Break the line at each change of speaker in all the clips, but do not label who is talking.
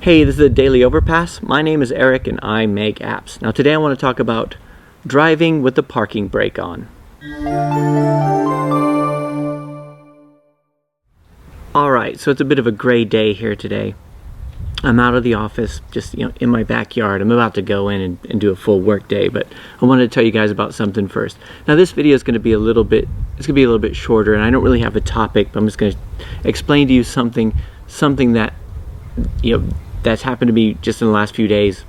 Hey, this is the Daily Overpass. My name is Eric and I make apps. Now today I want to talk about driving with the parking brake on. Alright, so it's a bit of a gray day here today. I'm out of the office, just in my backyard. I'm about to go in and do a full work day, but I wanted to tell you guys about something first. Now this video is going to be a little bit shorter, and I don't really have a topic, but I'm just going to explain to you something that that's happened to me just in the last few days,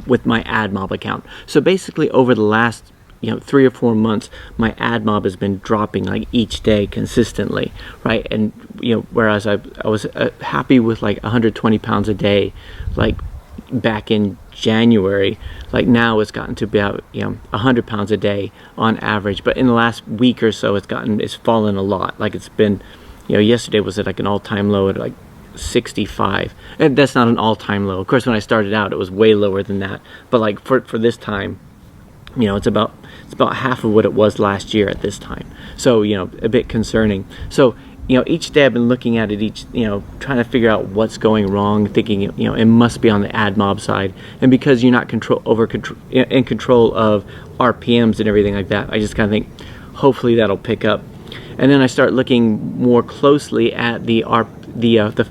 with my AdMob account. So basically over the last 3 or 4 months, my AdMob has been dropping like each day consistently, right? And whereas I was happy with like 120 pounds a day like back in January, like now it's gotten to about 100 pounds a day on average. But in the last week or so it's fallen a lot. Like it's been, yesterday was at like an all-time low at like 65, and that's not an all-time low. Of course, when I started out it was way lower than that, but like for this time, it's about half of what it was last year at this time. So a bit concerning. So each day I've been looking at it, trying to figure out what's going wrong, thinking it must be on the AdMob side. And because you're not in control of RPMs and everything like that, I just kind of think hopefully that'll pick up. And then I start looking more closely at the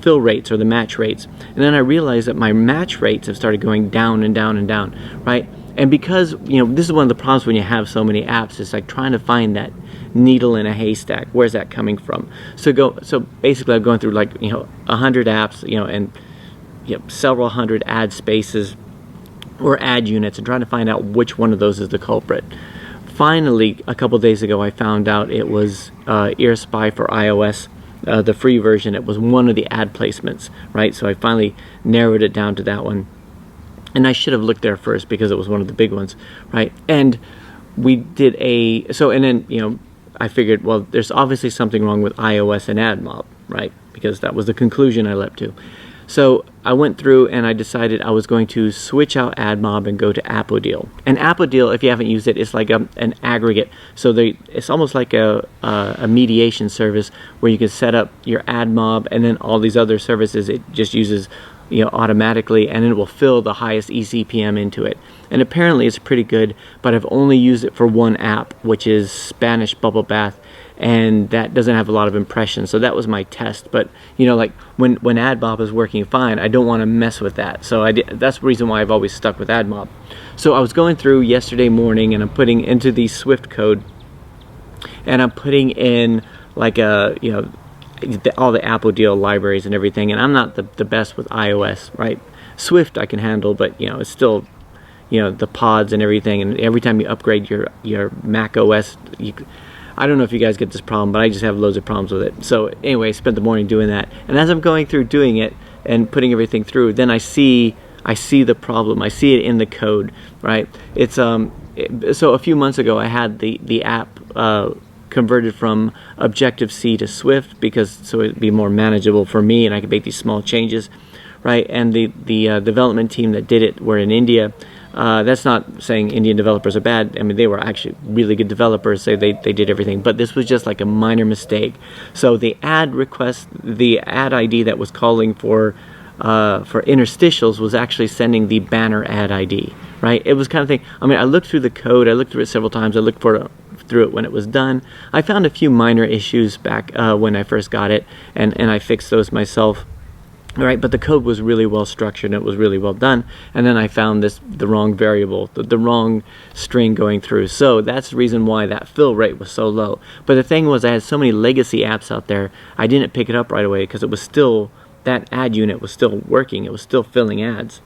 fill rates or the match rates, and then I realized that my match rates have started going down and down and down, right? And because this is one of the problems when you have so many apps, it's like trying to find that needle in a haystack. Where's that coming from? So basically I'm going through like 100 apps, and several hundred ad spaces or ad units, and trying to find out which one of those is the culprit. Finally, a couple days ago, I found out it was EarSpy for iOS, the free version. It was one of the ad placements, right? So I finally narrowed it down to that one. And I should have looked there first because it was one of the big ones, right? And we did and then, I figured, well, there's obviously something wrong with iOS and AdMob, right? Because that was the conclusion I leapt to. So I went through and I decided I was going to switch out AdMob and go to Appodeal. And Appodeal, if you haven't used it, it's like an aggregate. So it's almost like a mediation service where you can set up your AdMob and then all these other services it just uses automatically, and it will fill the highest eCPM into it. And apparently it's pretty good, but I've only used it for one app, which is Spanish Bubble Bath, and that doesn't have a lot of impressions. So that was my test. But like when AdMob is working fine, I don't want to mess with that. So that's the reason why I've always stuck with AdMob. So I was going through yesterday morning, and I'm putting into the Swift code, and I'm putting in like all the Appodeal libraries and everything. And I'm not the best with iOS, right? Swift I can handle, but it's still the pods and everything. And every time you upgrade your Mac OS, I don't know if you guys get this problem, but I just have loads of problems with it. So anyway, I spent the morning doing that. And as I'm going through doing it and putting everything through, then I see the problem. I see it in the code, right? It's so a few months ago I had the app converted from Objective-C to Swift so it'd be more manageable for me and I could make these small changes, right? And the development team that did it were in India. That's not saying Indian developers are bad. I mean, they were actually really good developers. They did everything, but this was just like a minor mistake. So the ad request, the ad ID that was calling for interstitials was actually sending the banner ad ID, right? It was kind of thing. I mean, I looked through the code. I looked through it several times. I looked through it when it was done. I found a few minor issues back when I first got it, and I fixed those myself. All right, but the code was really well structured and it was really well done. And then I found the wrong variable, the wrong string going through. So that's the reason why that fill rate was so low. But the thing was, I had so many legacy apps out there, I didn't pick it up right away because it was still, that ad unit was still working. It was still filling ads.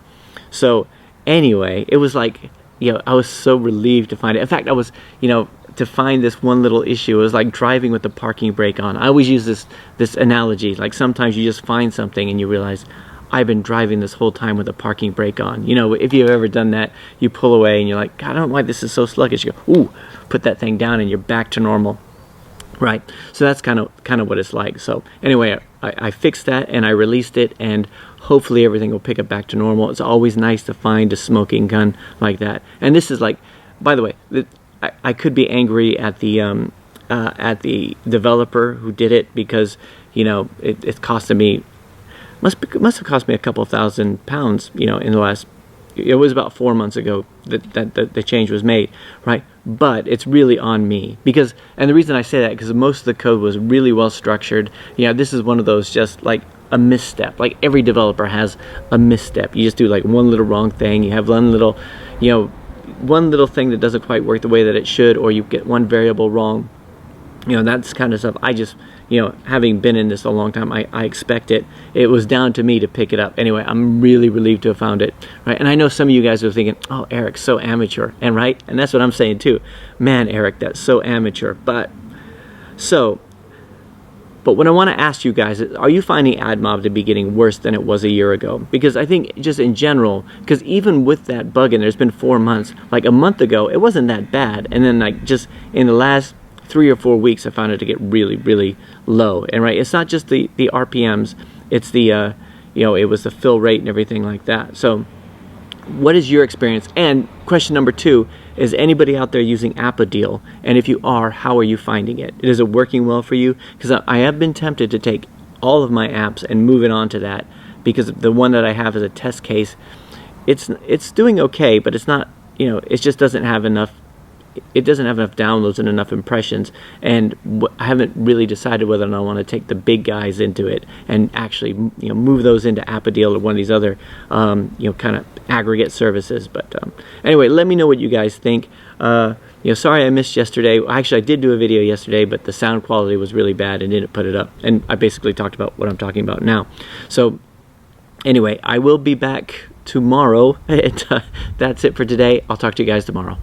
So anyway, it was like, I was so relieved to find it. In fact, I was, to find this one little issue. It was like driving with the parking brake on. I always use this analogy. Like sometimes you just find something and you realize, I've been driving this whole time with the parking brake on. If you've ever done that, you pull away and you're like, God, I don't know why this is so sluggish. You go, ooh, put that thing down and you're back to normal. Right? So that's kind of what it's like. So anyway, I fixed that and I released it, and hopefully everything will pick up back to normal. It's always nice to find a smoking gun like that. And this is like, by the way, I could be angry at the developer who did it because it costed me must have cost me a couple £1,000, you know, in the last. It was about 4 months ago that the change was made, right? But it's really on me because, and the reason I say that because most of the code was really well structured. Yeah, this is one of those just like a misstep. Like every developer has a misstep. You just do like one little wrong thing. You have one little, you know, one little thing that doesn't quite work the way that it should, or you get one variable wrong. You know, that's kind of stuff. I just, you know, having been in this a long time, I expect it. It was down to me to pick it up. Anyway, I'm really relieved to have found it, right? And I know some of you guys are thinking, oh, Eric's so amateur, and right? And that's what I'm saying too. Man, Eric, that's so amateur. But what I want to ask you guys is, are you finding AdMob to be getting worse than it was a year ago? Because I think just in general, because even with that bug, and there's been 4 months, like a month ago, it wasn't that bad. And then like just in the last 3 or 4 weeks, I found it to get really, really low. And right, it's not just the RPMs, it's the, you know, it was the fill rate and everything like that. So what is your experience? And question number 2, is anybody out there using Appadeal? And if you are, how are you finding it? Is it working well for you? Because I have been tempted to take all of my apps and move it on to that, because the one that I have as a test case, it's doing okay, but it's not, you know, it just doesn't have enough. It doesn't have enough downloads and enough impressions, and I haven't really decided whether or not I want to take the big guys into it and actually, you know, move those into Appadeal or one of these other, you know, kind of aggregate services. But anyway, let me know what you guys think. You know, sorry I missed yesterday. Actually, I did do a video yesterday, but the sound quality was really bad and didn't put it up. And I basically talked about what I'm talking about now. So anyway, I will be back tomorrow. And, that's it for today. I'll talk to you guys tomorrow.